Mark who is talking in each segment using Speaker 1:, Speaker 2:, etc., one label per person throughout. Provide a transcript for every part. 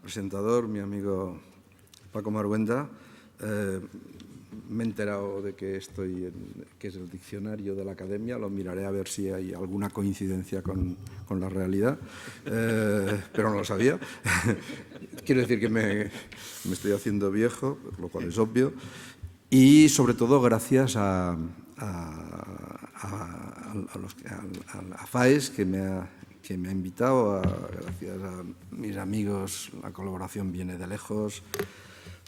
Speaker 1: presentador, mi amigo Paco Marhuenda. Me he enterado de que que es el diccionario de la Academia. Lo miraré a ver si hay alguna coincidencia con la realidad, pero no lo sabía. Quiero decir que me estoy haciendo viejo, lo cual es obvio, y sobre todo gracias a FAES, que me ha invitado, gracias a mis amigos. La colaboración viene de lejos,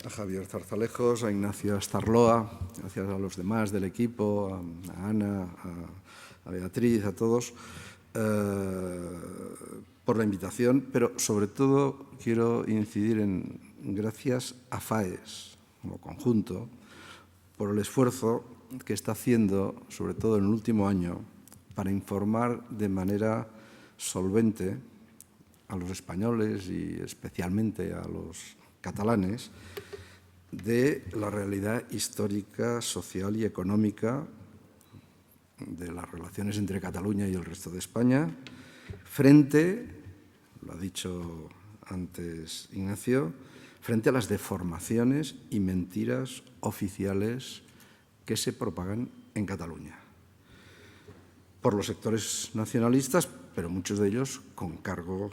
Speaker 1: a Javier Zarzalejos, a Ignacio Astarloa, gracias a los demás del equipo, a Ana, a Beatriz, a todos, por la invitación, pero sobre todo quiero incidir en gracias a FAES como conjunto por el esfuerzo que está haciendo, sobre todo en el último año, para informar de manera solvente a los españoles y especialmente a los catalanes de la realidad histórica, social y económica de las relaciones entre Cataluña y el resto de España, frente, lo ha dicho antes Ignacio, frente a las deformaciones y mentiras oficiales que se propagan en Cataluña por los sectores nacionalistas, pero muchos de ellos con cargos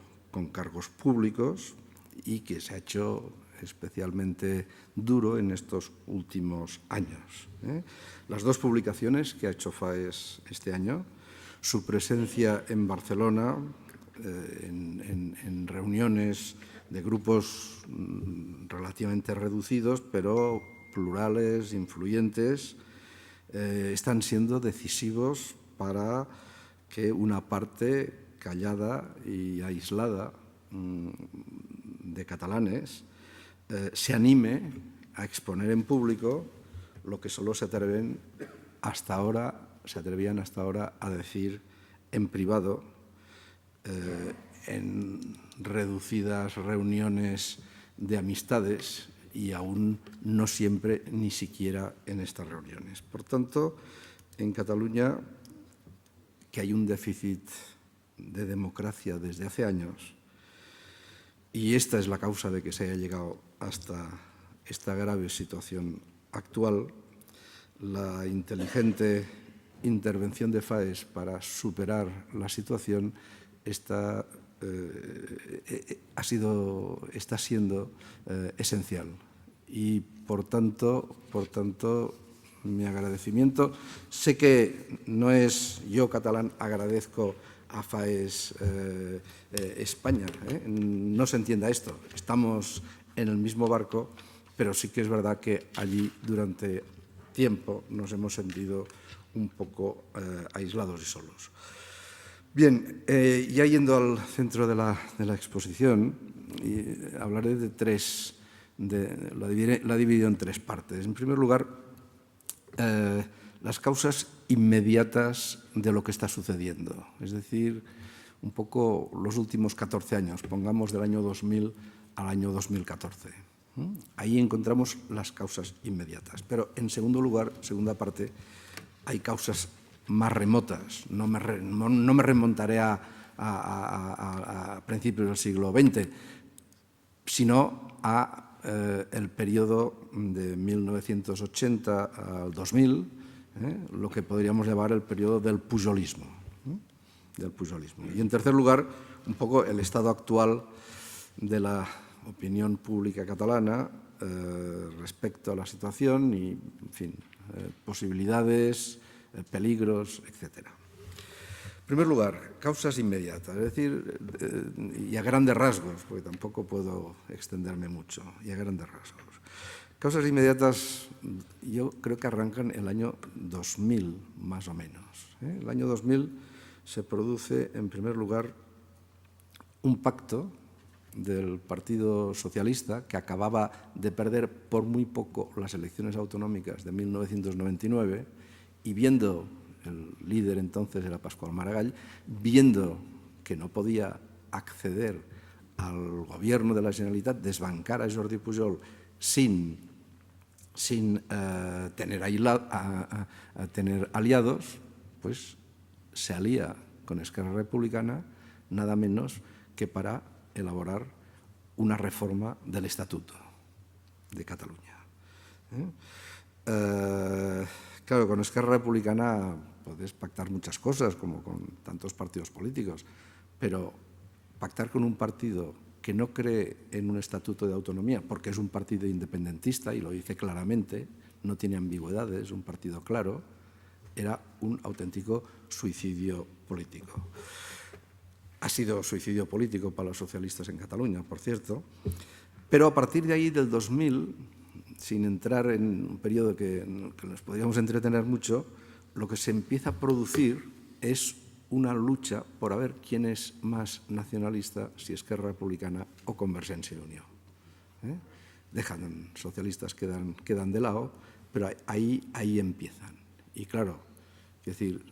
Speaker 1: públicos, y que se ha hecho especialmente duro en estos últimos años. Las dos publicaciones que ha hecho FAES este año, su presencia en Barcelona, en reuniones de grupos relativamente reducidos, pero plurales, influyentes, están siendo decisivos para que una parte callada y aislada de catalanes se anime a exponer en público lo que solo se atrevían hasta ahora a decir en privado, en reducidas reuniones de amistades, y aún no siempre ni siquiera en estas reuniones. Por tanto, en Cataluña, que hay un déficit de democracia desde hace años, y esta es la causa de que se haya llegado hasta esta grave situación actual, la inteligente intervención de FAES para superar la situación está siendo esencial. Y, por tanto, mi agradecimiento. Sé que no es yo, catalán, agradezco a FAES España. No se entienda esto. Estamos en el mismo barco, pero sí que es verdad que allí durante tiempo nos hemos sentido un poco aislados y solos. Bien, ya yendo al centro de la exposición, hablaré de tres, la he dividido en tres partes. En primer lugar, las causas inmediatas de lo que está sucediendo, es decir, un poco los últimos 14 años, pongamos del año 2000 al año 2014. Ahí encontramos las causas inmediatas. Pero, en segundo lugar, segunda parte, hay causas más remotas. No me remontaré a principios del siglo XX, sino a el periodo de 1980 al 2000, lo que podríamos llamar el periodo del pujolismo. Y, en tercer lugar, un poco el estado actual de la opinión pública catalana respecto a la situación y, en fin, posibilidades, peligros, etc. En primer lugar, causas inmediatas, es decir, y a grandes rasgos, porque tampoco puedo extenderme mucho, y a grandes rasgos. Causas inmediatas, yo creo que arrancan el año 2000, más o menos. El año 2000 se produce, en primer lugar, un pacto del Partido Socialista, que acababa de perder por muy poco las elecciones autonómicas de 1999, y viendo, el líder entonces era Pasqual Maragall, viendo que no podía acceder al gobierno de la Generalitat, desbancar a Jordi Pujol sin tener aliados, pues se alía con Esquerra Republicana, nada menos que para elaborar una reforma del Estatuto de Cataluña. Claro, con Esquerra Republicana podés pactar muchas cosas, como con tantos partidos políticos, pero pactar con un partido que no cree en un estatuto de autonomía, porque es un partido independentista, y lo dice claramente, no tiene ambigüedades, es un partido claro, era un auténtico suicidio político. Ha sido suicidio político para los socialistas en Cataluña, por cierto, pero a partir de ahí, del 2000, sin entrar en un periodo que nos podríamos entretener mucho, lo que se empieza a producir es una lucha por a ver quién es más nacionalista, si Esquerra Republicana o Convergencia y Unió. Socialistas quedan de lado, pero ahí empiezan. Y claro, es decir,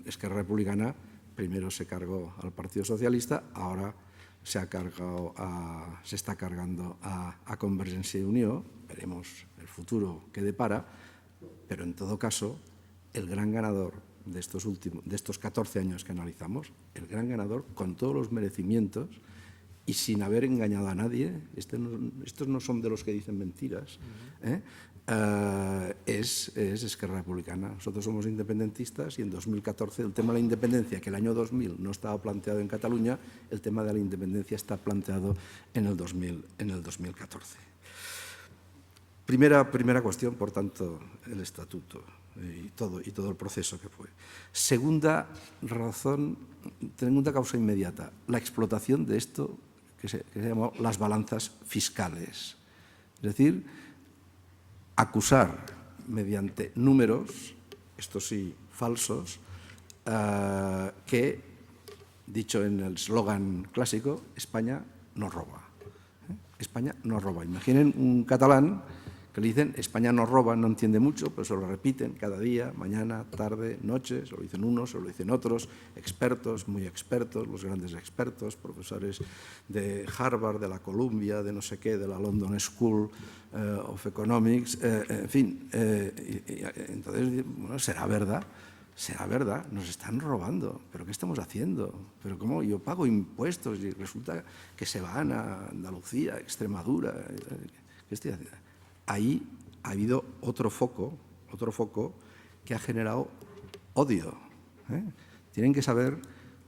Speaker 1: Esquerra Republicana primero se cargó al Partido Socialista, ahora se está cargando a Convergencia y Unió. Veremos el futuro que depara, pero en todo caso, el gran ganador de estos 14 años que analizamos, el gran ganador con todos los merecimientos y sin haber engañado a nadie, estos no son de los que dicen mentiras, es Esquerra Republicana. Nosotros somos independentistas y en 2014 el tema de la independencia, que el año 2000 no estaba planteado en Cataluña, el tema de la independencia está planteado en el 2014. Primera cuestión, por tanto, el estatuto y todo el proceso que fue. Segunda razón, segunda causa inmediata, la explotación de esto que se llamó las balanzas fiscales. Es decir, acusar mediante números, esto sí, falsos, que, dicho en el eslogan clásico, España no roba. España no roba. Imaginen un catalán que le dicen España no roba, no entiende mucho, pero se lo repiten cada día, mañana, tarde, noche, se lo dicen unos, se lo dicen otros, expertos, muy expertos, los grandes expertos, profesores de Harvard, de la Columbia, de no sé qué, de la London School of Economics, en fin. Entonces, bueno, será verdad, nos están robando, pero ¿qué estamos haciendo? ¿Pero cómo? Yo pago impuestos y resulta que se van a Andalucía, Extremadura, ¿qué estoy haciendo? Ahí ha habido otro foco que ha generado odio. Tienen que saber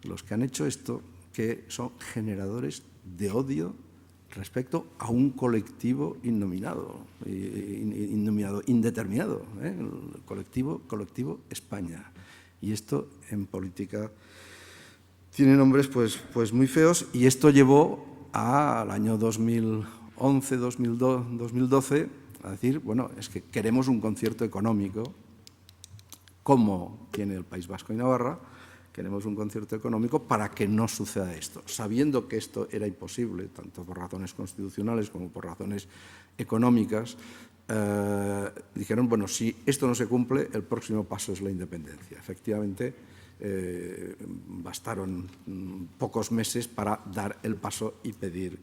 Speaker 1: los que han hecho esto que son generadores de odio respecto a un colectivo indeterminado, el colectivo España. Y esto en política tiene nombres pues muy feos, y esto llevó al año 2011, 2012, a decir, bueno, es que queremos un concierto económico, como tiene el País Vasco y Navarra, queremos un concierto económico para que no suceda esto. Sabiendo que esto era imposible, tanto por razones constitucionales como por razones económicas, dijeron, bueno, si esto no se cumple, el próximo paso es la independencia. Efectivamente, bastaron pocos meses para dar el paso y pedir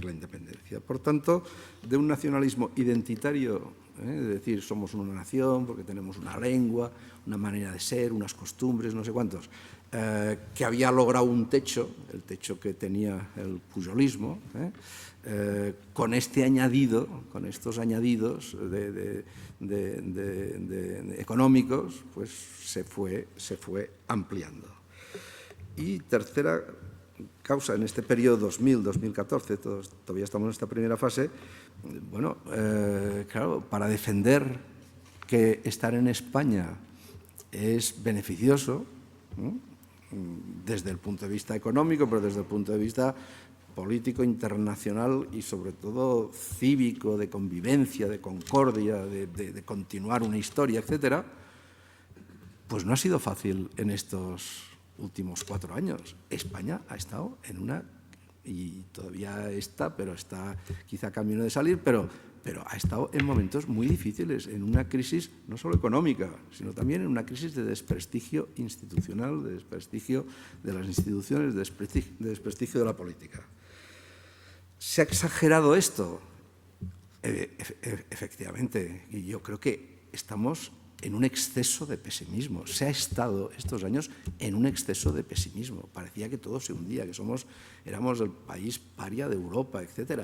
Speaker 1: la independencia. Por tanto, de un nacionalismo identitario, de decir somos una nación porque tenemos una lengua, una manera de ser, unas costumbres, no sé cuántos, que había logrado un techo, el techo que tenía el pujolismo, con este añadido, con estos añadidos económicos, pues se fue ampliando. Y tercera causa, en este periodo 2000-2014, todavía estamos en esta primera fase, bueno, claro, para defender que estar en España es beneficioso, desde el punto de vista económico, pero desde el punto de vista político, internacional y sobre todo cívico, de convivencia, de concordia, de continuar una historia, etcétera, pues no ha sido fácil en estos últimos 4 años. España ha estado en una, y todavía está, pero está quizá camino de salir, pero ha estado en momentos muy difíciles, en una crisis no solo económica, sino también en una crisis de desprestigio institucional, de desprestigio de las instituciones, de desprestigio de la política. ¿Se ha exagerado esto? Efectivamente, y yo creo que estamos en un exceso de pesimismo. Se ha estado estos años en un exceso de pesimismo. Parecía que todo se hundía, que éramos el país paria de Europa, etc.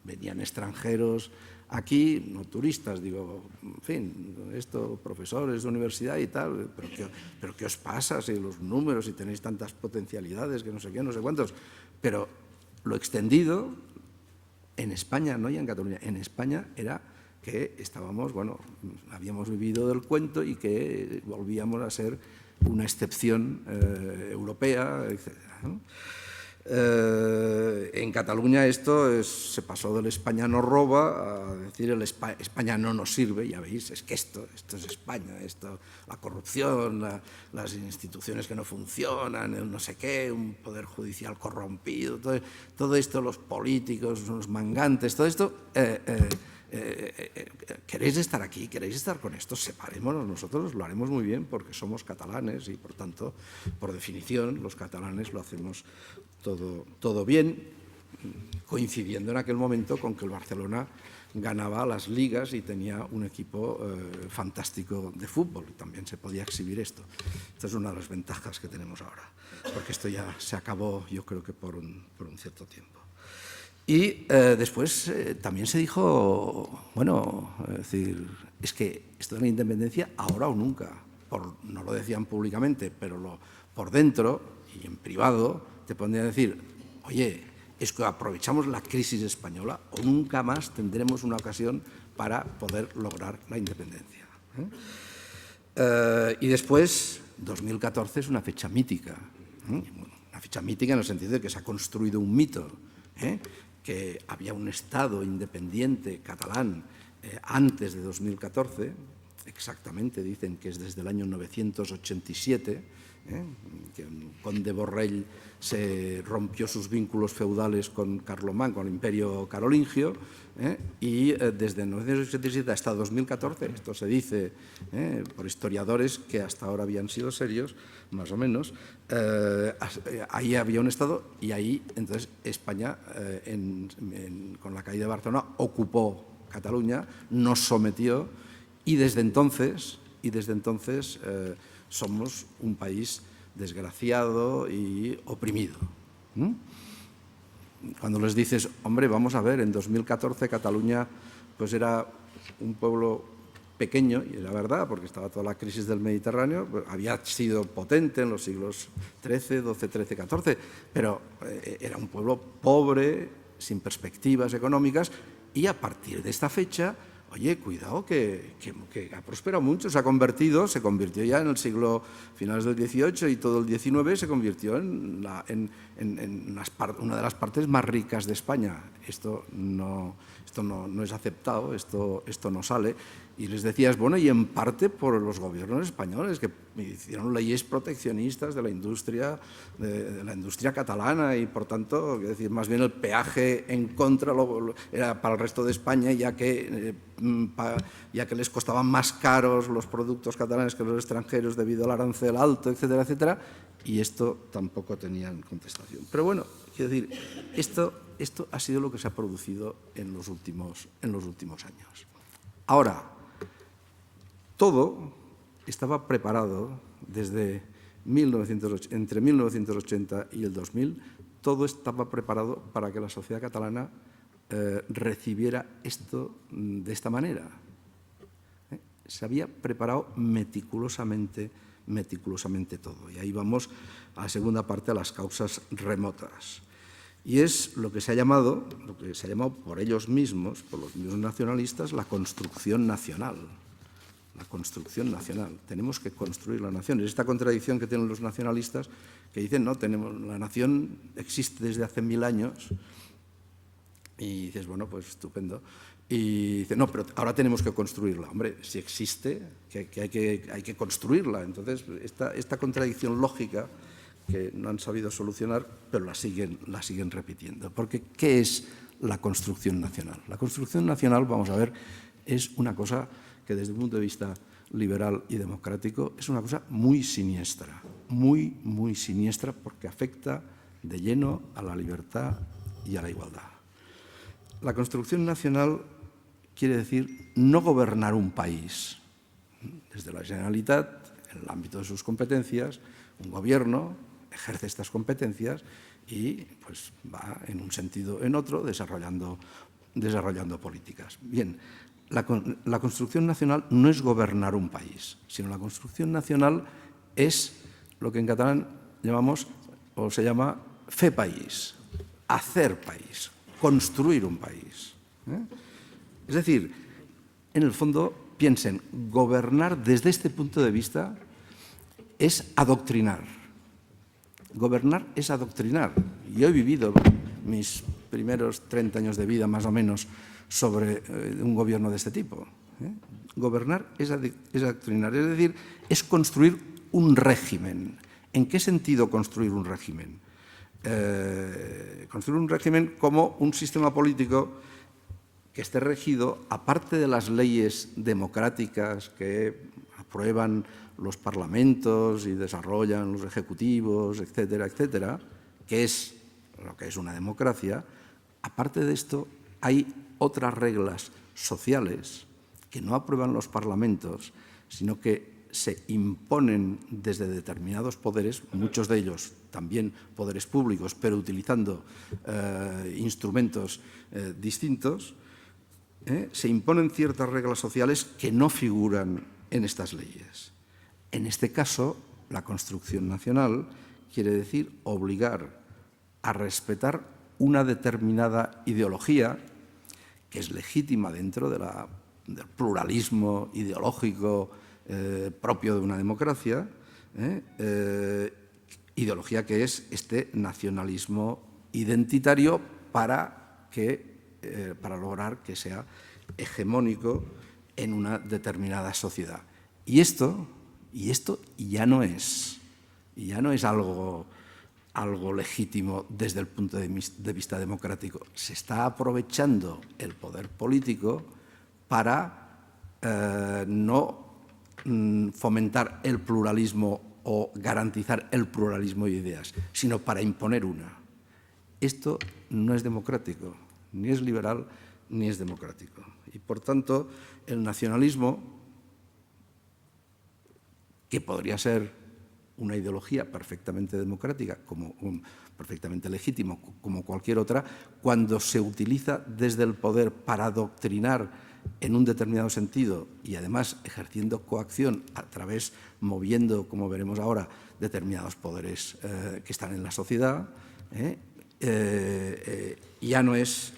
Speaker 1: Venían extranjeros aquí, no turistas, digo, en fin, profesores de universidad y tal, pero ¿qué os pasa si los números, si tenéis tantas potencialidades, que no sé qué, no sé cuántos? Pero lo extendido en España, no ya en Cataluña, en España era que estábamos, bueno, habíamos vivido del cuento y que volvíamos a ser una excepción europea, etc., ¿no? En Cataluña se pasó del España nos roba a decir España no nos sirve, ya veis, es que esto es España, la corrupción, las instituciones que no funcionan, el no sé qué, un poder judicial corrompido, todo esto, los políticos, los mangantes, todo esto. ¿Queréis estar aquí? ¿Queréis estar con esto? Separémonos, nosotros lo haremos muy bien porque somos catalanes y, por tanto, por definición, los catalanes lo hacemos todo bien, coincidiendo en aquel momento con que el Barcelona ganaba las ligas y tenía un equipo fantástico de fútbol. También se podía exhibir esto. Esta es una de las ventajas que tenemos ahora, porque esto ya se acabó, yo creo que por un cierto tiempo. Y después también se dijo, bueno, es decir, es que esto de la independencia ahora o nunca. No lo decían públicamente, pero por dentro y en privado te podrían decir, oye, es que aprovechamos la crisis española o nunca más tendremos una ocasión para poder lograr la independencia. Y después, 2014 es una fecha mítica. Una fecha mítica en el sentido de que se ha construido un mito, que había un Estado independiente catalán antes de 2014, exactamente dicen que es desde el año 987, que el conde Borrell se rompió sus vínculos feudales con Carlomán, con el imperio carolingio, y desde 987 hasta 2014, esto se dice por historiadores que hasta ahora habían sido serios, más o menos, ahí había un Estado y ahí entonces España, con la caída de Barcelona, ocupó Cataluña, nos sometió y desde entonces somos un país desgraciado y oprimido. Cuando les dices, hombre, vamos a ver, en 2014 Cataluña pues era un pueblo pequeño, y era verdad, porque estaba toda la crisis del Mediterráneo, pues había sido potente en los siglos XIII, XII, XIII, XIV, pero era un pueblo pobre, sin perspectivas económicas, y a partir de esta fecha, oye, cuidado, que ha prosperado mucho, se convirtió ya en el siglo finales del XVIII y todo el XIX se convirtió en una de las partes más ricas de España. Esto no es aceptado, esto no sale. Y les decías, bueno, y en parte por los gobiernos españoles que hicieron leyes proteccionistas de la industria catalana y, por tanto, es decir, más bien el peaje en contra era para el resto de España, ya que les costaban más caros los productos catalanes que los extranjeros debido al arancel alto, etcétera, etcétera, y esto tampoco tenían contestación. Pero bueno, quiero decir, esto ha sido lo que se ha producido en los últimos años. Ahora, todo estaba preparado desde entre 1980 y el 2000, todo estaba preparado para que la sociedad catalana recibiera esto de esta manera. Se había preparado meticulosamente todo. Y ahí vamos a la segunda parte, a las causas remotas. Y es lo que se ha llamado por ellos mismos, por los mismos nacionalistas, la construcción nacional. La construcción nacional. Tenemos que construir la nación. Es esta contradicción que tienen los nacionalistas que dicen, no, la nación existe desde hace 1000 años. Y dices, bueno, pues estupendo. Y dice, no, pero ahora tenemos que construirla. Hombre, si existe, que hay que construirla. Entonces, esta contradicción lógica que no han sabido solucionar, pero la siguen repitiendo. Porque, ¿qué es la construcción nacional? La construcción nacional, vamos a ver, es una cosa que desde el punto de vista liberal y democrático es una cosa muy siniestra, muy, muy siniestra, porque afecta de lleno a la libertad y a la igualdad. La construcción nacional quiere decir no gobernar un país, desde la Generalitat, en el ámbito de sus competencias, un gobierno ejerce estas competencias y pues, va en un sentido o en otro desarrollando políticas. Bien, la construcción nacional no es gobernar un país, sino la construcción nacional es lo que en catalán llamamos o se llama fer país, hacer país, construir un país. Es decir, en el fondo, piensen, gobernar desde este punto de vista es adoctrinar. Gobernar es adoctrinar. Yo he vivido mis primeros 30 años de vida, más o menos, sobre un gobierno de este tipo. Gobernar es adoctrinar, es decir, es construir un régimen. ¿En qué sentido construir un régimen? Construir un régimen como un sistema político que esté regido, aparte de las leyes democráticas que aprueban los parlamentos y desarrollan los ejecutivos, etcétera, etcétera, que es lo que es una democracia, aparte de esto hay otras reglas sociales que no aprueban los parlamentos, sino que se imponen desde determinados poderes, muchos de ellos también poderes públicos, pero utilizando instrumentos distintos, se imponen ciertas reglas sociales que no figuran en estas leyes. En este caso, la construcción nacional quiere decir obligar a respetar una determinada ideología que es legítima dentro del pluralismo ideológico propio de una democracia, ideología que es este nacionalismo identitario para lograr que sea hegemónico en una determinada sociedad. Y esto ya no es algo legítimo desde el punto de vista democrático. Se está aprovechando el poder político para no fomentar el pluralismo o garantizar el pluralismo de ideas, sino para imponer una. Esto no es democrático, ni es liberal, ni es democrático. Y, por tanto, el nacionalismo, que podría ser una ideología perfectamente democrática, perfectamente legítimo, como cualquier otra, cuando se utiliza desde el poder para adoctrinar en un determinado sentido y además ejerciendo coacción a través, moviendo, como veremos ahora, determinados poderes que están en la sociedad, ya no es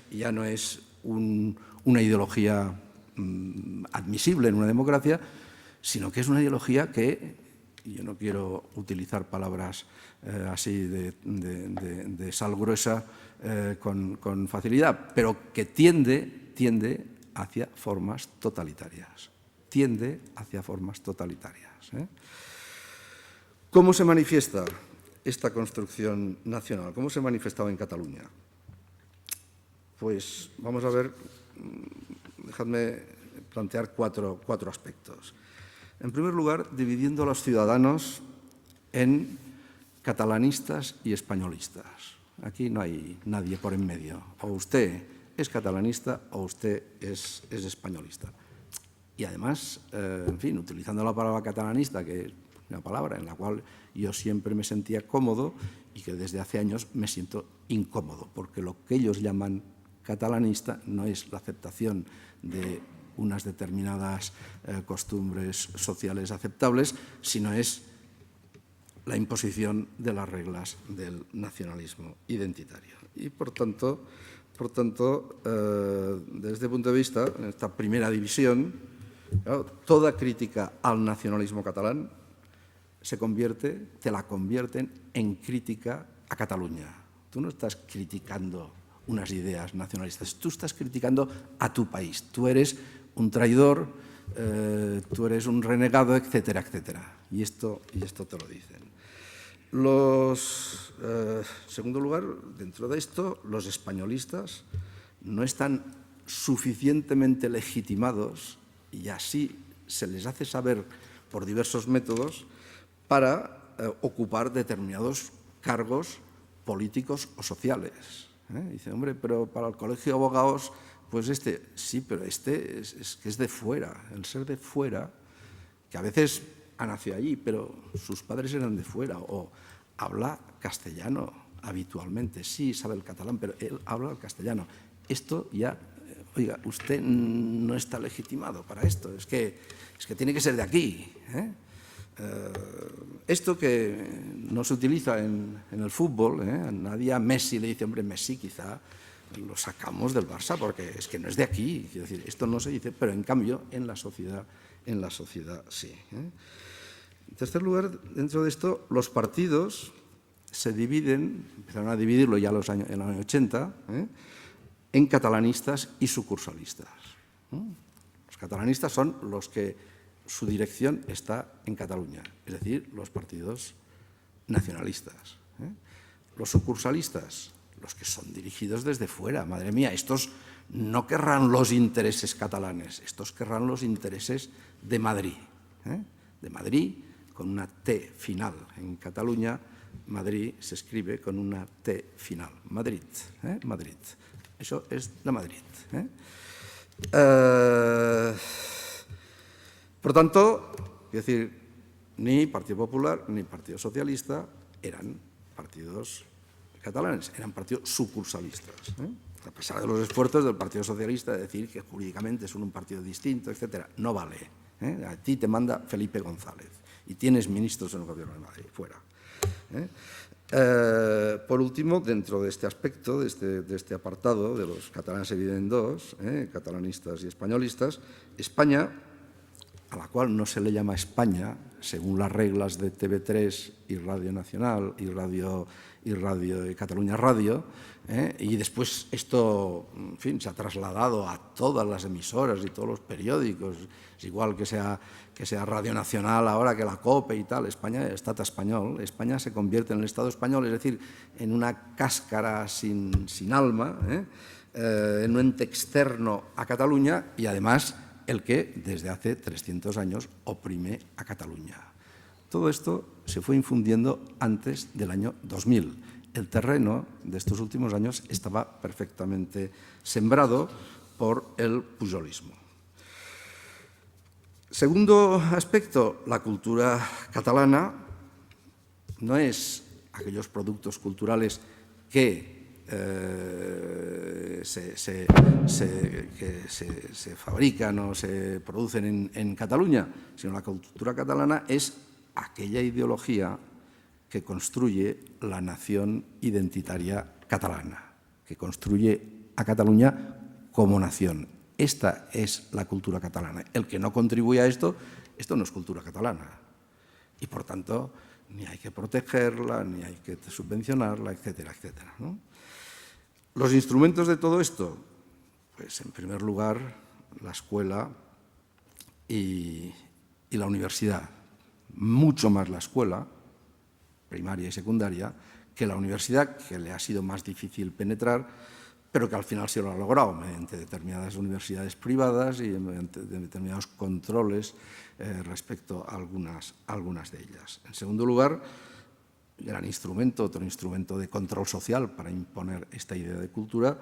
Speaker 1: una ideología admisible en una democracia, sino que es una ideología que, y yo no quiero utilizar palabras así de sal gruesa con facilidad, pero que tiende hacia formas totalitarias. Tiende hacia formas totalitarias. ¿Cómo se manifiesta esta construcción nacional? ¿Cómo se ha manifestado en Cataluña? Pues vamos a ver, dejadme plantear cuatro aspectos. En primer lugar, dividiendo a los ciudadanos en catalanistas y españolistas. Aquí no hay nadie por en medio. O usted es catalanista o usted es españolista. Y además, en fin, utilizando la palabra catalanista, que es una palabra en la cual yo siempre me sentía cómodo y que desde hace años me siento incómodo, porque lo que ellos llaman catalanista no es la aceptación de unas determinadas costumbres sociales aceptables, sino es la imposición de las reglas del nacionalismo identitario. Y, por tanto, desde este punto de vista, en esta primera división, claro, toda crítica al nacionalismo catalán te la convierten en crítica a Cataluña. Tú no estás criticando unas ideas nacionalistas, tú estás criticando a tu país. Tú eres un traidor, tú eres un renegado, etcétera, etcétera. Y esto te lo dicen. En segundo lugar, dentro de esto, los españolistas no están suficientemente legitimados, y así se les hace saber por diversos métodos, para ocupar determinados cargos políticos o sociales. Dice, hombre, pero para el Colegio de Abogados, pues sí, pero es que es de fuera. El ser de fuera que a veces ha nacido allí, pero sus padres eran de fuera, o habla castellano habitualmente. Sí, sabe el catalán, pero él habla el castellano. Esto ya, oiga, usted no está legitimado para esto, es que tiene que ser de aquí. Esto que no se utiliza en el fútbol, nadie a Messi le dice, hombre, Messi quizá lo sacamos del Barça porque es que no es de aquí. Quiero decir, esto no se dice, pero en cambio en la sociedad sí. En tercer lugar, dentro de esto, los partidos se dividen, empezaron a dividirlo ya en los años 80, en catalanistas y sucursalistas. Los catalanistas son los que su dirección está en Cataluña, es decir, los partidos nacionalistas. Los sucursalistas, los que son dirigidos desde fuera. Madre mía, estos no querrán los intereses catalanes, estos querrán los intereses de Madrid. De Madrid, con una T final. En Cataluña, Madrid se escribe con una T final. Madrid, Madrid. Eso es de Madrid. Por tanto, es decir, ni Partido Popular ni Partido Socialista eran partidos catalanes, eran partidos sucursalistas. A pesar de los esfuerzos del Partido Socialista de decir que jurídicamente son un partido distinto, etcétera, no vale. A ti te manda Felipe González y tienes ministros en el Gobierno de Madrid, fuera. Por último, dentro de este aspecto, de este apartado de los catalanes se dividen en dos, catalanistas y españolistas, España, a la cual no se le llama España, según las reglas de TV3 y Radio Nacional y Cataluña Radio, y después esto, en fin, se ha trasladado a todas las emisoras y todos los periódicos, es igual que sea Radio Nacional ahora que la COPE y tal. España, Estado español, España se convierte en el Estado español, es decir, en una cáscara sin alma, en un ente externo a Cataluña y además el que desde hace 300 años oprime a Cataluña. Todo esto se fue infundiendo antes del año 2000. El terreno de estos últimos años estaba perfectamente sembrado por el pujolismo. Segundo aspecto, la cultura catalana no es aquellos productos culturales que se fabrican o se producen en Cataluña, sino la cultura catalana es aquella ideología que construye la nación identitaria catalana, que construye a Cataluña como nación. Esta es la cultura catalana. El que no contribuye a esto no es cultura catalana. Y, por tanto, ni hay que protegerla, ni hay que subvencionarla, etcétera, etcétera, ¿no? Los instrumentos de todo esto, pues, en primer lugar, la escuela y la universidad. Mucho más la escuela, primaria y secundaria, que la universidad, que le ha sido más difícil penetrar, pero que al final se lo ha logrado mediante determinadas universidades privadas y mediante determinados controles respecto a algunas de ellas. En segundo lugar, gran instrumento, otro instrumento de control social para imponer esta idea de cultura,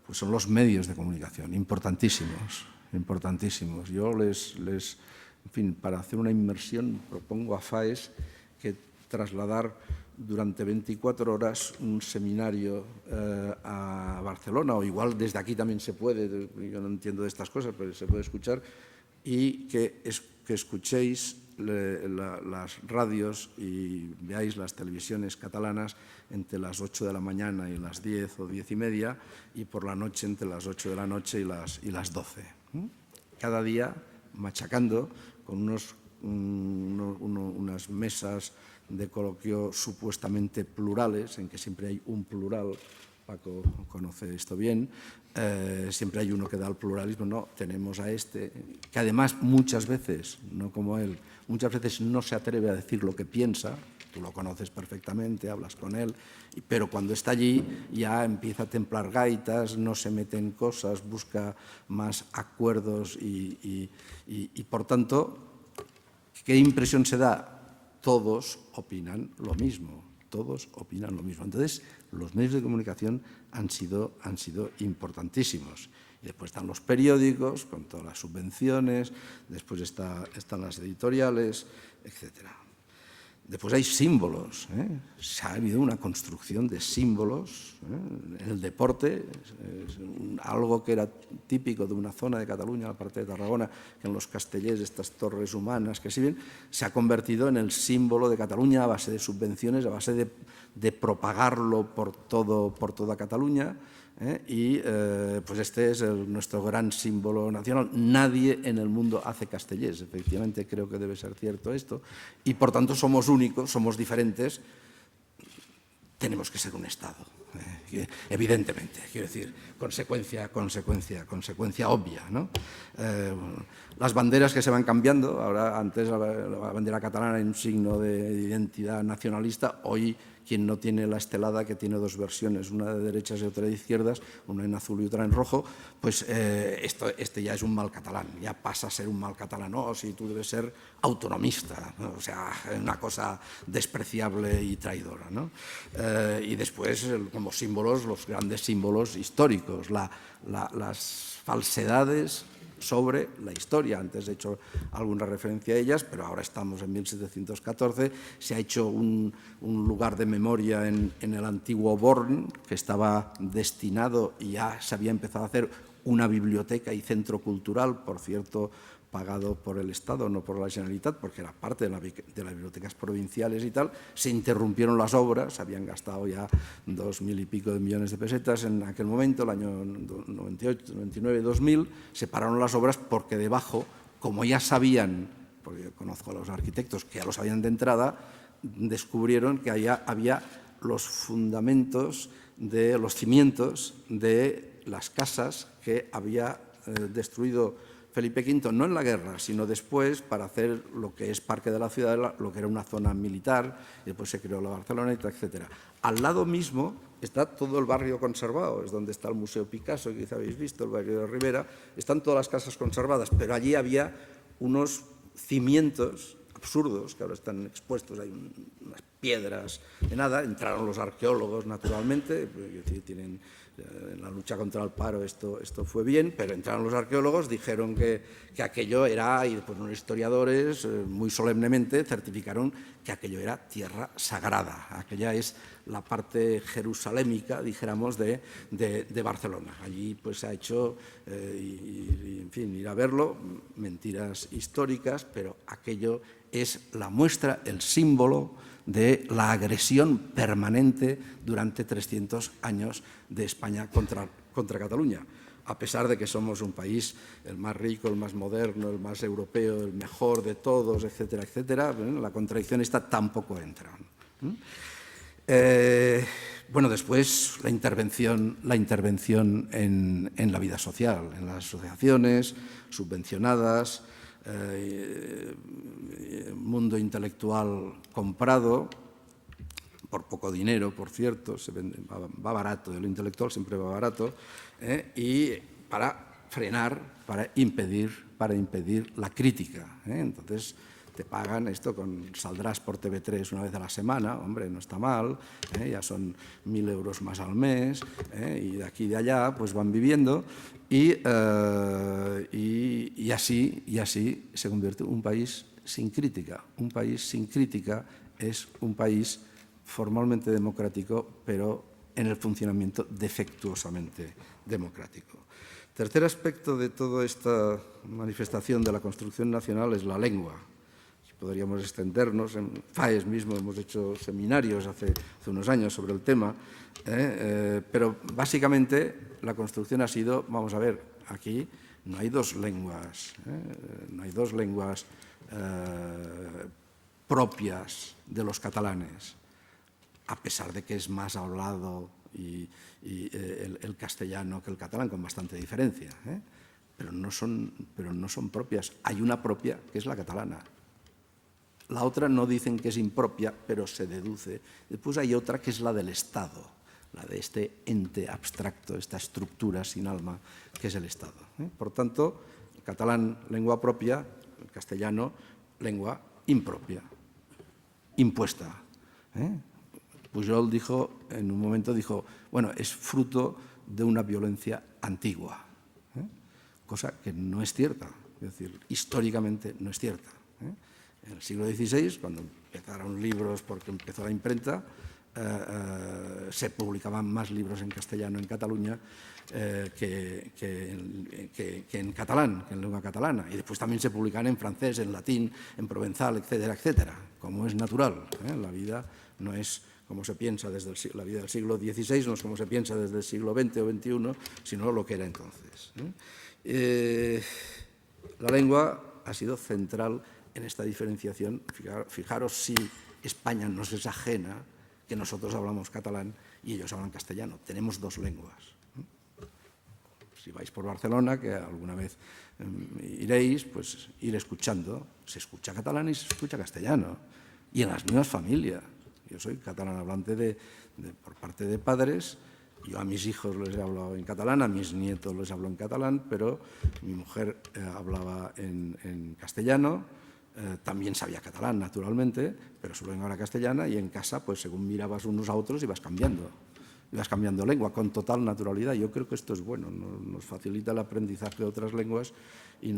Speaker 1: pues son los medios de comunicación, importantísimos, importantísimos. Yo en fin, para hacer una inmersión propongo a FAES que trasladar durante 24 horas un seminario a Barcelona, o igual desde aquí también se puede, yo no entiendo de estas cosas, pero se puede escuchar, y que escuchéis las radios y veáis las televisiones catalanas entre las 8 de la mañana y las 10 o 10 y media, y por la noche entre las 8 de la noche y las 12. Cada día machacando con unas mesas de coloquio supuestamente plurales, en que siempre hay un plural. Paco conoce esto bien, siempre hay uno que da el pluralismo. No, tenemos a este, que además muchas veces, no como él, muchas veces no se atreve a decir lo que piensa. Tú lo conoces perfectamente, hablas con él, pero cuando está allí ya empieza a templar gaitas, no se mete en cosas, busca más acuerdos y por tanto, ¿qué impresión se da? Todos opinan lo mismo, todos opinan lo mismo. Entonces, los medios de comunicación han sido importantísimos. Y después están los periódicos, con todas las subvenciones, después están las editoriales, etc. Después hay símbolos, ha habido una construcción de símbolos. En el deporte, es algo que era típico de una zona de Cataluña, la parte de Tarragona, que en los Castellers, estas torres humanas que se ven, se ha convertido en el símbolo de Cataluña a base de subvenciones, a base de propagarlo por toda Cataluña. Y pues este es nuestro gran símbolo nacional. Nadie en el mundo hace Castellers, efectivamente creo que debe ser cierto esto, y por tanto somos únicos, somos diferentes, tenemos que ser un Estado, evidentemente, quiero decir, consecuencia obvia, ¿no? Las banderas que se van cambiando, ahora antes la bandera catalana era un signo de identidad nacionalista, hoy quien no tiene la estelada, que tiene dos versiones, una de derechas y otra de izquierdas, una en azul y otra en rojo, pues este ya es un mal catalán, ya pasa a ser un mal catalán. No, si tú debes ser autonomista, ¿no? O sea, una cosa despreciable y traidora, ¿no? Y después, como símbolos, los grandes símbolos históricos, las falsedades sobre la historia. Antes he hecho alguna referencia a ellas, pero ahora estamos en 1714. Se ha hecho un lugar de memoria en el antiguo Born, que estaba destinado y ya se había empezado a hacer una biblioteca y centro cultural, por cierto, pagado por el Estado, no por la Generalitat, porque era parte de las bibliotecas provinciales y tal. Se interrumpieron las obras, habían gastado ya 2.000 y pico de millones de pesetas en aquel momento, el año 98, 99, 2000, se pararon las obras porque debajo, como ya sabían, porque yo conozco a los arquitectos que ya lo sabían de entrada, descubrieron que había los fundamentos, los cimientos de las casas que había destruido Felipe V, no en la guerra, sino después, para hacer lo que es Parque de la Ciudad, lo que era una zona militar, y después se creó la Barceloneta, etc. Al lado mismo está todo el barrio conservado, es donde está el Museo Picasso, que quizá habéis visto, el barrio de Rivera, están todas las casas conservadas, pero allí había unos cimientos absurdos, que ahora están expuestos, hay unas piedras de nada, entraron los arqueólogos naturalmente, tienen en la lucha contra el paro esto fue bien, pero entraron los arqueólogos, dijeron que aquello era, y pues unos historiadores muy solemnemente certificaron que aquello era tierra sagrada, aquella es la parte jerusalémica, dijéramos, de Barcelona. Allí pues se ha hecho, en fin, ir a verlo, mentiras históricas, pero aquello es la muestra, el símbolo de la agresión permanente durante 300 años de España contra Cataluña, a pesar de que somos un país el más rico, el más moderno, el más europeo, el mejor de todos, etcétera, etcétera. La contradicción esta tampoco entra. Bueno, después la intervención en la vida social, en las asociaciones subvencionadas, mundo intelectual comprado, por poco dinero, por cierto, va barato, el intelectual siempre va barato, y para frenar, para impedir la crítica. Entonces, te pagan esto, saldrás por TV3 una vez a la semana, hombre, no está mal, ya son 1.000 euros más al mes, y de aquí y de allá pues van viviendo, y así se convierte un país sin crítica. Un país sin crítica es un país formalmente democrático, pero en el funcionamiento defectuosamente democrático. Tercer aspecto de toda esta manifestación de la construcción nacional es la lengua. Podríamos extendernos, en FAES mismo hemos hecho seminarios hace unos años sobre el tema, pero básicamente la construcción ha sido, vamos a ver, aquí no hay dos lenguas, propias de los catalanes, a pesar de que es más hablado y el castellano que el catalán, con bastante diferencia, pero no son propias. Hay una propia, que es la catalana. La otra no dicen que es impropia, pero se deduce. Después hay otra que es la del Estado, la de este ente abstracto, esta estructura sin alma que es el Estado. Por tanto, el catalán, lengua propia, el castellano, lengua impropia, impuesta. Pujol dijo, en un momento dijo, bueno, es fruto de una violencia antigua, cosa que no es cierta, es decir, históricamente no es cierta. En el siglo XVI, cuando empezaron libros, porque empezó la imprenta, se publicaban más libros en castellano en Cataluña que en catalán, que en lengua catalana. Y después también se publican en francés, en latín, en provenzal, etcétera, etcétera, como es natural. La vida no es como se piensa desde la vida del siglo XVI, no es como se piensa desde el siglo XX o XXI, sino lo que era entonces. La lengua ha sido central en esta diferenciación. Fijaros si España nos es ajena que nosotros hablamos catalán y ellos hablan castellano. Tenemos dos lenguas. Si vais por Barcelona, que alguna vez iréis, pues ir escuchando. Se escucha catalán y se escucha castellano. Y en las mismas familias. Yo soy catalán hablante por parte de padres. Yo a mis hijos les he hablado en catalán, a mis nietos les hablo en catalán, pero mi mujer hablaba en castellano. También sabía catalán, naturalmente, pero su lengua era castellana y en casa, pues según mirabas unos a otros, ibas cambiando lengua con total naturalidad. Yo creo que esto es bueno, nos facilita el aprendizaje de otras lenguas y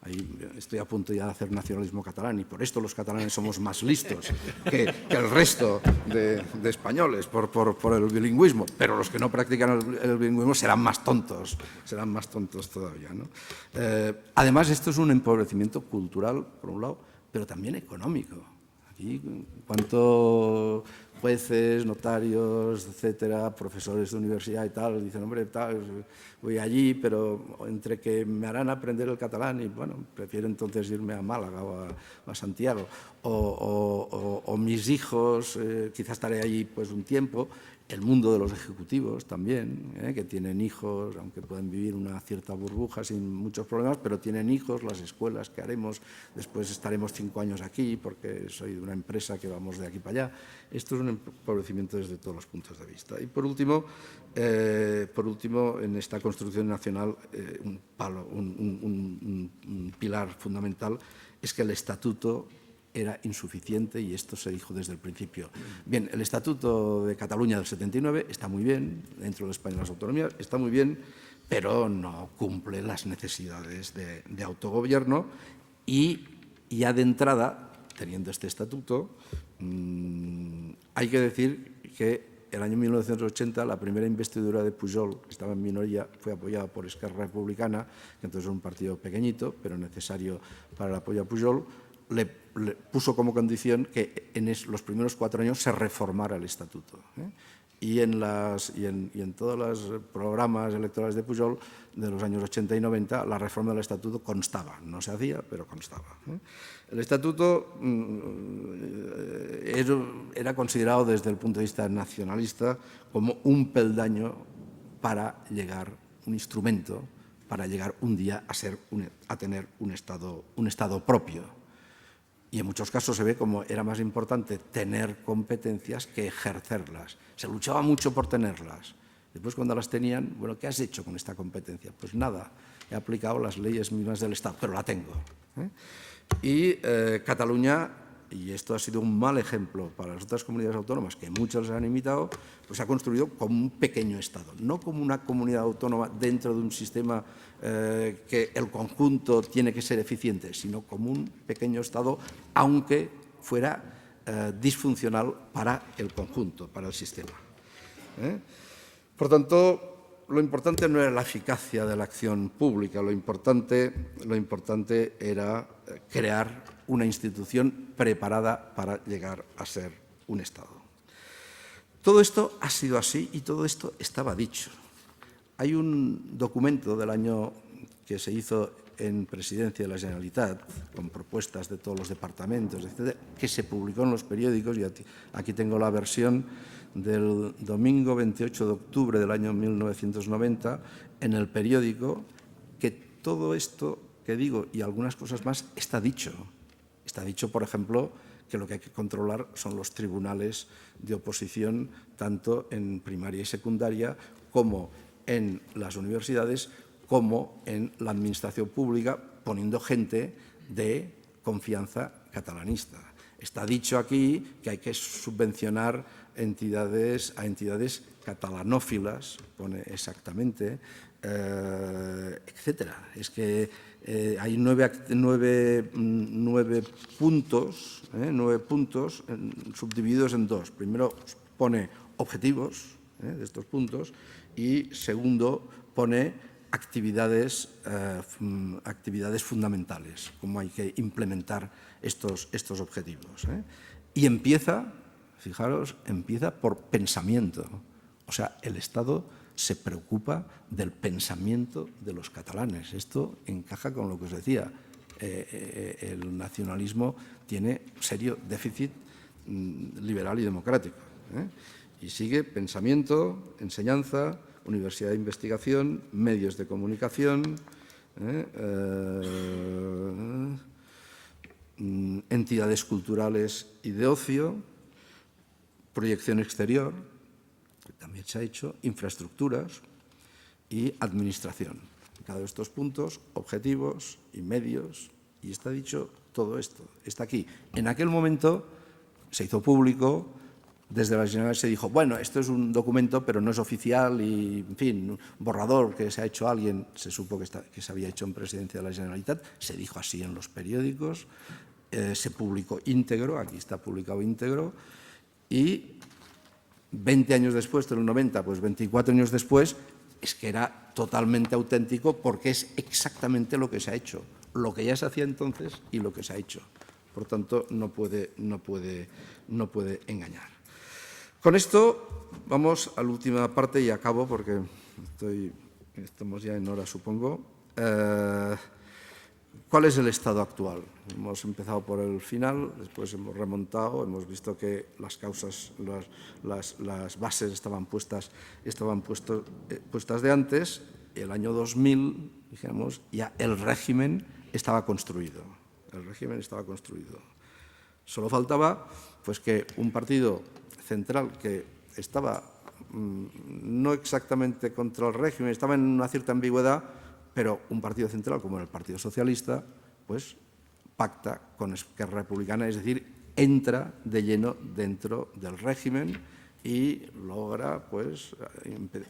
Speaker 1: ahí estoy a punto ya de hacer nacionalismo catalán y por esto los catalanes somos más listos que el resto de españoles por el bilingüismo, pero los que no practican el bilingüismo serán más tontos todavía, ¿no? Además, esto es un empobrecimiento cultural, por un lado, pero también económico. Aquí, cuánto jueces, notarios, etcétera, profesores de universidad y tal, dicen, hombre, voy allí, pero entre que me harán aprender el catalán y, bueno, prefiero entonces irme a Málaga o a Santiago, o mis hijos, quizás estaré allí pues un tiempo. El mundo de los ejecutivos también, que tienen hijos, aunque pueden vivir una cierta burbuja sin muchos problemas, pero tienen hijos, las escuelas que haremos, después estaremos 5 años aquí porque soy de una empresa que vamos de aquí para allá. Esto es un empobrecimiento desde todos los puntos de vista. Y por último, en esta construcción nacional, un pilar fundamental es que el estatuto era insuficiente y esto se dijo desde el principio. Bien, el Estatuto de Cataluña del 79 está muy bien, dentro de España las autonomías, está muy bien, pero no cumple las necesidades de autogobierno y ya de entrada, teniendo este estatuto, hay que decir que el año 1980 la primera investidura de Pujol, que estaba en minoría, fue apoyada por Esquerra Republicana, que entonces era un partido pequeñito, pero necesario para el apoyo a Pujol. Le puso como condición que en los primeros 4 años se reformara el estatuto. Y en todos los programas electorales de Pujol de los años 80 y 90 la reforma del estatuto constaba, no se hacía, pero constaba. El estatuto era considerado desde el punto de vista nacionalista como un peldaño para llegar, un instrumento para llegar un día a tener un estado propio. Y en muchos casos se ve como era más importante tener competencias que ejercerlas. Se luchaba mucho por tenerlas. Después, cuando las tenían, bueno, ¿qué has hecho con esta competencia? Pues nada, he aplicado las leyes mismas del Estado, pero la tengo. Y Cataluña, y esto ha sido un mal ejemplo para las otras comunidades autónomas, que muchas las han imitado, pues se ha construido como un pequeño Estado, no como una comunidad autónoma dentro de un sistema que el conjunto tiene que ser eficiente, sino como un pequeño Estado, aunque fuera disfuncional para el conjunto, para el sistema. Por tanto, lo importante no era la eficacia de la acción pública, lo importante era crear una institución preparada para llegar a ser un Estado. Todo esto ha sido así y todo esto estaba dicho. Hay un documento del año que se hizo en Presidencia de la Generalitat, con propuestas de todos los departamentos, etcétera, que se publicó en los periódicos, y aquí tengo la versión del domingo 28 de octubre del año 1990, en el periódico, que todo esto que digo y algunas cosas más está dicho. Está dicho, por ejemplo, que lo que hay que controlar son los tribunales de oposición, tanto en primaria y secundaria, como en las universidades, como en la administración pública, poniendo gente de confianza catalanista. Está dicho aquí que hay que subvencionar a entidades catalanófilas, pone exactamente, etcétera. Es que hay nueve puntos subdivididos en dos. Primero pone objetivos de estos puntos y segundo pone actividades fundamentales, cómo hay que implementar estos objetivos. Y empieza, fijaros, empieza por pensamiento. O sea, el Estado se preocupa del pensamiento de los catalanes. Esto encaja con lo que os decía. El nacionalismo tiene serio déficit liberal y democrático. Y sigue pensamiento, enseñanza, universidad de investigación, medios de comunicación, entidades culturales y de ocio, proyección exterior, que también se ha hecho, infraestructuras y administración. Cada uno de estos puntos, objetivos y medios, y está dicho todo esto, está aquí. En aquel momento se hizo público, desde la Generalitat se dijo, bueno, esto es un documento, pero no es oficial y, en fin, un borrador que se ha hecho alguien, se supo que se había hecho en presidencia de la Generalitat, se dijo así en los periódicos, se publicó íntegro, aquí está publicado íntegro, y 20 años después, de los 90, pues 24 años después, es que era totalmente auténtico porque es exactamente lo que se ha hecho, lo que ya se hacía entonces y lo que se ha hecho. Por tanto, no puede engañar. Con esto vamos a la última parte y acabo porque estamos ya en hora, supongo. ¿Cuál es el estado actual? Hemos empezado por el final, después hemos remontado, hemos visto que las causas, las bases estaban puestas de antes. El año 2000, dijéramos, ya el régimen estaba construido. El régimen estaba construido. Solo faltaba pues, que un partido central que estaba no exactamente contra el régimen, estaba en una cierta ambigüedad, pero un partido central como el Partido Socialista, pues pacta con Esquerra Republicana, es decir, entra de lleno dentro del régimen y logra pues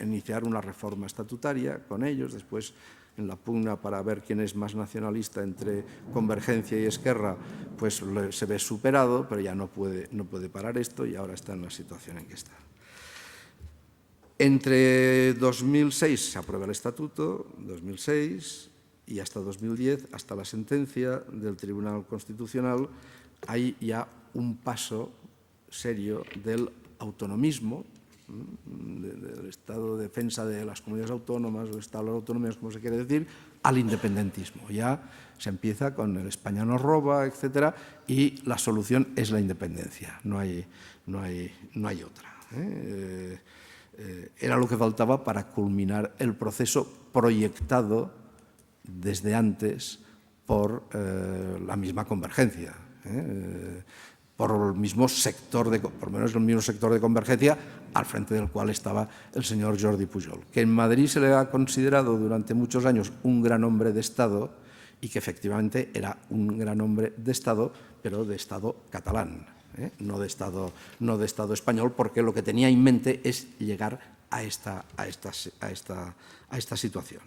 Speaker 1: iniciar una reforma estatutaria con ellos. Después, en la pugna para ver quién es más nacionalista entre Convergencia y Esquerra, pues se ve superado, pero ya no puede parar esto y ahora está en la situación en que está. Entre 2006 se aprueba el Estatuto, 2006, y hasta 2010, hasta la sentencia del Tribunal Constitucional, hay ya un paso serio del autonomismo, del Estado de defensa de las comunidades autónomas, o Estado de las autonomías, como se quiere decir, al independentismo. Ya se empieza con el España nos roba, etcétera, y la solución es la independencia, no hay otra. Era lo que faltaba para culminar el proceso proyectado desde antes por la misma Convergencia, por el mismo sector, por lo menos el mismo sector de Convergencia, al frente del cual estaba el señor Jordi Pujol, que en Madrid se le ha considerado durante muchos años un gran hombre de Estado y que efectivamente era un gran hombre de Estado, pero de Estado catalán. No de Estado español, porque lo que tenía en mente es llegar a esta situación.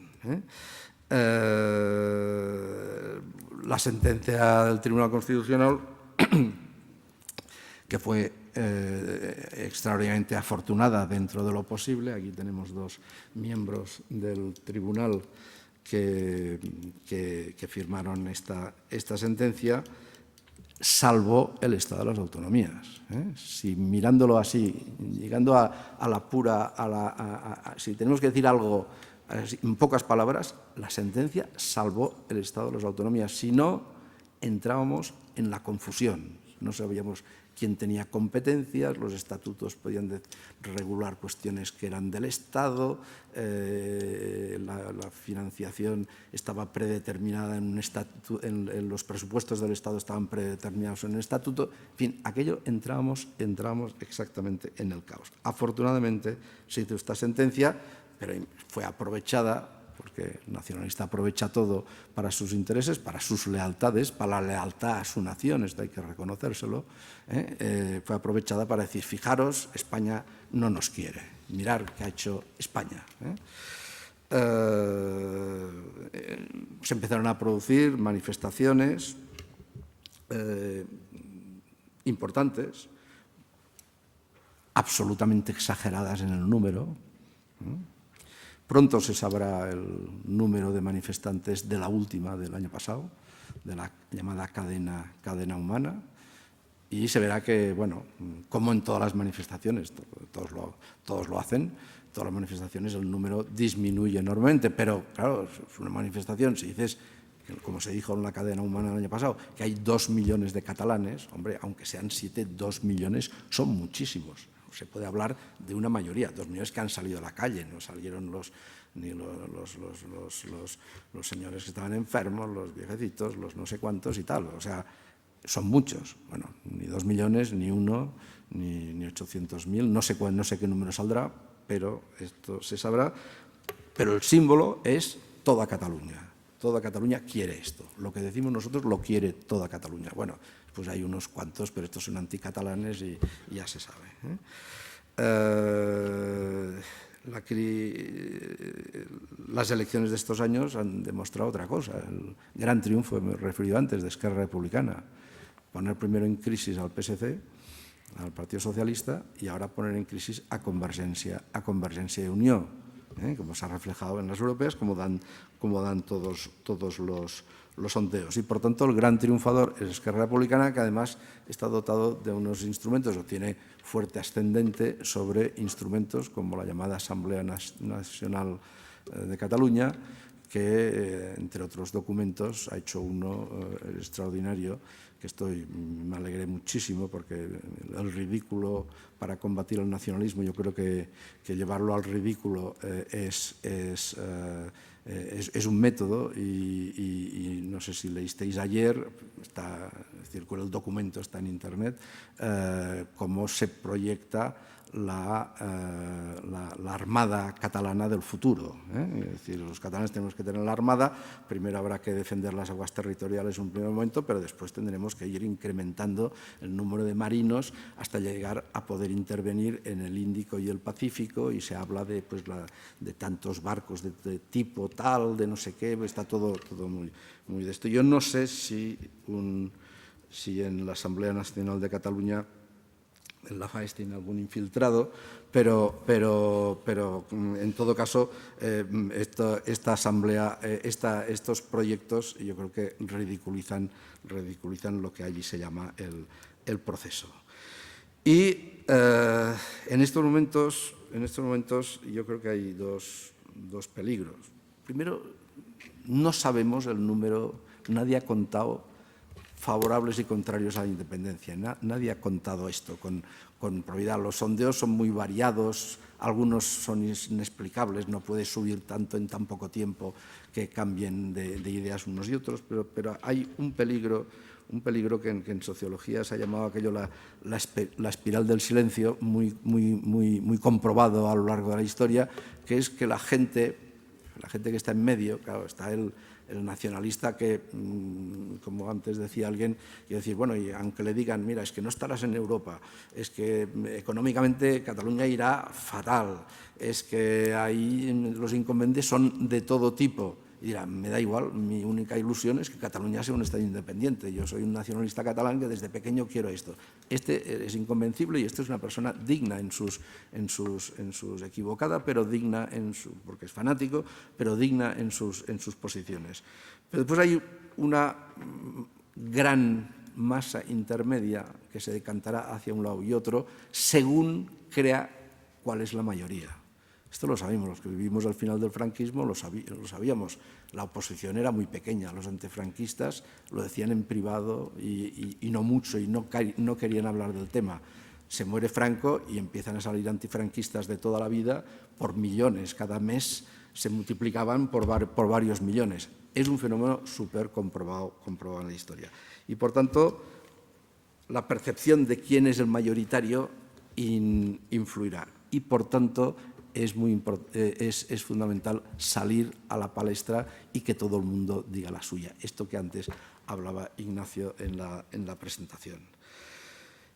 Speaker 1: La sentencia del Tribunal Constitucional, que fue extraordinariamente afortunada dentro de lo posible, aquí tenemos dos miembros del tribunal que firmaron esta sentencia, salvo el Estado de las autonomías. Si mirándolo así, llegando a la pura, si tenemos que decir algo en pocas palabras, la sentencia salvó el Estado de las autonomías. Si no, entrábamos en la confusión. No sabíamos quién tenía competencias, los estatutos podían regular cuestiones que eran del Estado, la financiación estaba predeterminada en los presupuestos del Estado estaban predeterminados en el estatuto. En fin, aquello entramos exactamente en el caos. Afortunadamente se hizo esta sentencia, pero fue aprovechada por porque el nacionalista aprovecha todo para sus intereses, para sus lealtades, para la lealtad a su nación, esto hay que reconocérselo, fue aprovechada para decir, fijaros, España no nos quiere, mirar qué ha hecho España. Se empezaron a producir manifestaciones importantes, absolutamente exageradas en el número. Pronto se sabrá el número de manifestantes de la última del año pasado, de la llamada cadena humana, y se verá que, bueno, como en todas las manifestaciones, todos lo hacen, todas las manifestaciones el número disminuye enormemente, pero claro, es una manifestación, si dices, como se dijo en la cadena humana el año pasado, que hay 2 millones de catalanes, hombre, aunque sean 7, 2 millones son muchísimos. Se puede hablar de una mayoría, 2 millones que han salido a la calle, no salieron ni los señores que estaban enfermos, los viejecitos, los no sé cuántos y tal, o sea, son muchos, bueno, ni 2 millones, ni 1, ni 800.000, no sé qué número saldrá, pero esto se sabrá, pero el símbolo es toda Cataluña. Toda Cataluña quiere esto. Lo que decimos nosotros lo quiere toda Cataluña. Bueno, pues hay unos cuantos, pero estos son anticatalanes y ya se sabe. Las elecciones de estos años han demostrado otra cosa. El gran triunfo, me he referido antes, de Esquerra Republicana. Poner primero en crisis al PSC, al Partido Socialista, y ahora poner en crisis a Convergencia y Unió, como se ha reflejado en las europeas, como dan todos los sondeos. Y, por tanto, el gran triunfador es Esquerra Republicana, que además está dotado de unos instrumentos, o tiene fuerte ascendente sobre instrumentos como la llamada Asamblea Nacional de Cataluña, que, entre otros documentos, ha hecho uno extraordinario, que me alegré muchísimo, porque el ridículo para combatir el nacionalismo, yo creo que llevarlo al ridículo es un método, y no sé si leísteis ayer, circula el documento, está en internet, cómo se proyecta la armada catalana del futuro. Es decir, los catalanes tenemos que tener la armada, primero habrá que defender las aguas territoriales en un primer momento, pero después tendremos que ir incrementando el número de marinos hasta llegar a poder intervenir en el Índico y el Pacífico, y se habla de tantos barcos de tipo tal, de no sé qué, está todo muy de esto. Yo no sé si en la Asamblea Nacional de Cataluña, en la FAES, tiene algún infiltrado, pero en todo caso esta asamblea, estos proyectos, yo creo que ridiculizan lo que allí se llama el proceso. Y en estos momentos yo creo que hay dos peligros. Primero, no sabemos el número, nadie ha contado favorables y contrarios a la independencia. Nadie ha contado esto con probidad. Los sondeos son muy variados, algunos son inexplicables, no puede subir tanto en tan poco tiempo que cambien de ideas unos y otros, pero hay un peligro que en sociología se ha llamado aquello la espiral del silencio, muy comprobado a lo largo de la historia, que es que la gente que está en medio, claro, está el nacionalista que, como antes decía alguien, y decir, bueno, y aunque le digan, mira, es que no estarás en Europa, es que económicamente Cataluña irá fatal, es que ahí los inconvenientes son de todo tipo. Y dirá, me da igual, mi única ilusión es que Cataluña sea un Estado independiente. Yo soy un nacionalista catalán que desde pequeño quiero esto. Este es inconvencible y este es una persona digna equivocada, pero digna porque es fanático, pero digna en sus posiciones. Pero después hay una gran masa intermedia que se decantará hacia un lado y otro según crea cuál es la mayoría. Esto lo sabemos, los que vivimos al final del franquismo lo sabíamos. La oposición era muy pequeña, los antifranquistas lo decían en privado y no mucho, y no querían hablar del tema. Se muere Franco y empiezan a salir antifranquistas de toda la vida por millones. Cada mes se multiplicaban por varios millones. Es un fenómeno súper comprobado en la historia. Y, por tanto, la percepción de quién es el mayoritario influirá. Y, por tanto, es fundamental salir a la palestra y que todo el mundo diga la suya. Esto que antes hablaba Ignacio en la presentación.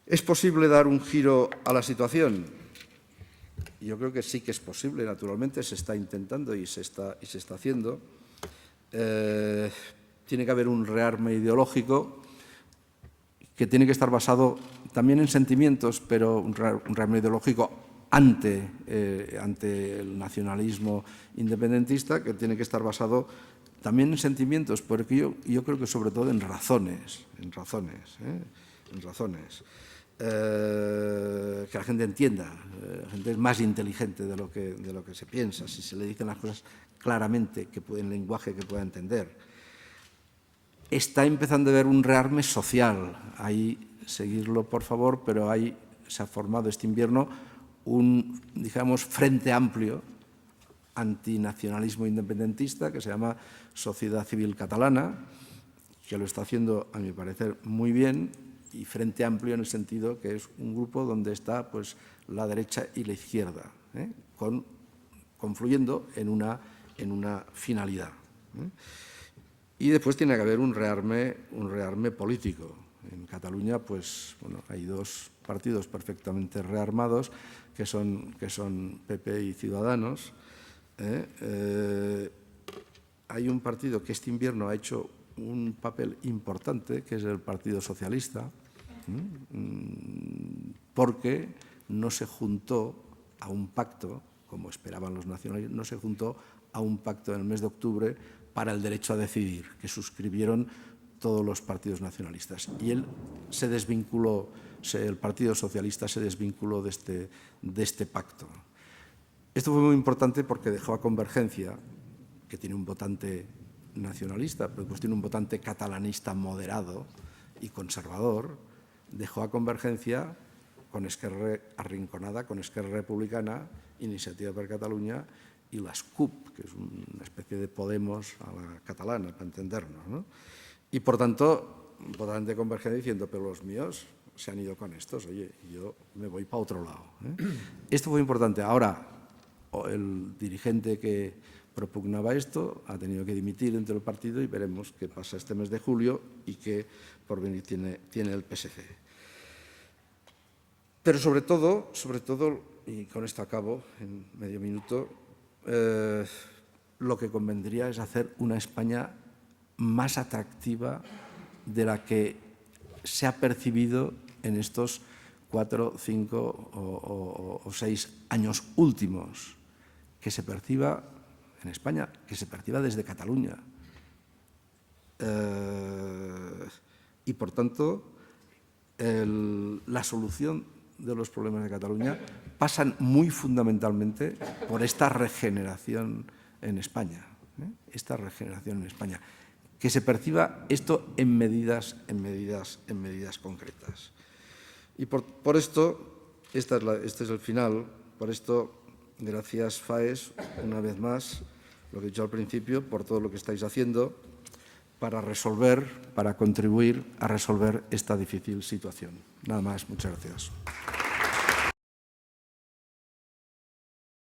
Speaker 1: ¿Es posible dar un giro a la situación? Yo creo que sí que es posible, naturalmente, se está intentando y se está haciendo. Tiene que haber un rearme ideológico que tiene que estar basado también en sentimientos, pero un rearme ideológico ante el nacionalismo independentista, que tiene que estar basado también en sentimientos, porque yo creo que sobre todo en razones. Que la gente entienda, la gente es más inteligente de lo que se piensa, si se le dicen las cosas claramente, en lenguaje que pueda entender. Está empezando a haber un rearme social, ahí seguirlo por favor, pero ahí se ha formado este invierno un, digamos, frente amplio antinacionalismo independentista que se llama Sociedad Civil Catalana, que lo está haciendo, a mi parecer, muy bien, y frente amplio en el sentido que es un grupo donde está pues, la derecha y la izquierda, confluyendo en una finalidad. Y después tiene que haber un rearme político. En Cataluña pues, bueno, hay dos partidos perfectamente rearmados, que son PP y Ciudadanos. Hay un partido que este invierno ha hecho un papel importante, que es el Partido Socialista, porque no se juntó a un pacto, como esperaban los nacionalistas, no se juntó a un pacto en el mes de octubre para el derecho a decidir, que suscribieron todos los partidos nacionalistas. Y él se desvinculó, el Partido Socialista se desvinculó de este pacto. Esto fue muy importante porque dejó a Convergencia, que tiene un votante nacionalista, pero pues tiene un votante catalanista moderado y conservador, dejó a Convergencia con Esquerra arrinconada, con Esquerra Republicana, Iniciativa per Catalunya y las CUP, que es una especie de Podemos a la catalana, para entendernos, ¿no? Y por tanto, votante de Convergencia diciendo, pero los míos se han ido con estos, oye, yo me voy para otro lado. Esto fue importante. Ahora, el dirigente que propugnaba esto ha tenido que dimitir dentro del partido y veremos qué pasa este mes de julio y qué porvenir tiene el PSC. Pero sobre todo, y con esto acabo en medio minuto, lo que convendría es hacer una España más atractiva de la que se ha percibido en estos 4, 5 o 6 años últimos, que se perciba en España, que se perciba desde Cataluña. Y, por tanto, la solución de los problemas de Cataluña pasan muy fundamentalmente por esta regeneración en España. Esta regeneración en España. Que se perciba esto en medidas concretas. Y por esto, este es el final, por esto, gracias FAES, una vez más, lo que he dicho al principio, por todo lo que estáis haciendo para contribuir a resolver esta difícil situación. Nada más, muchas gracias.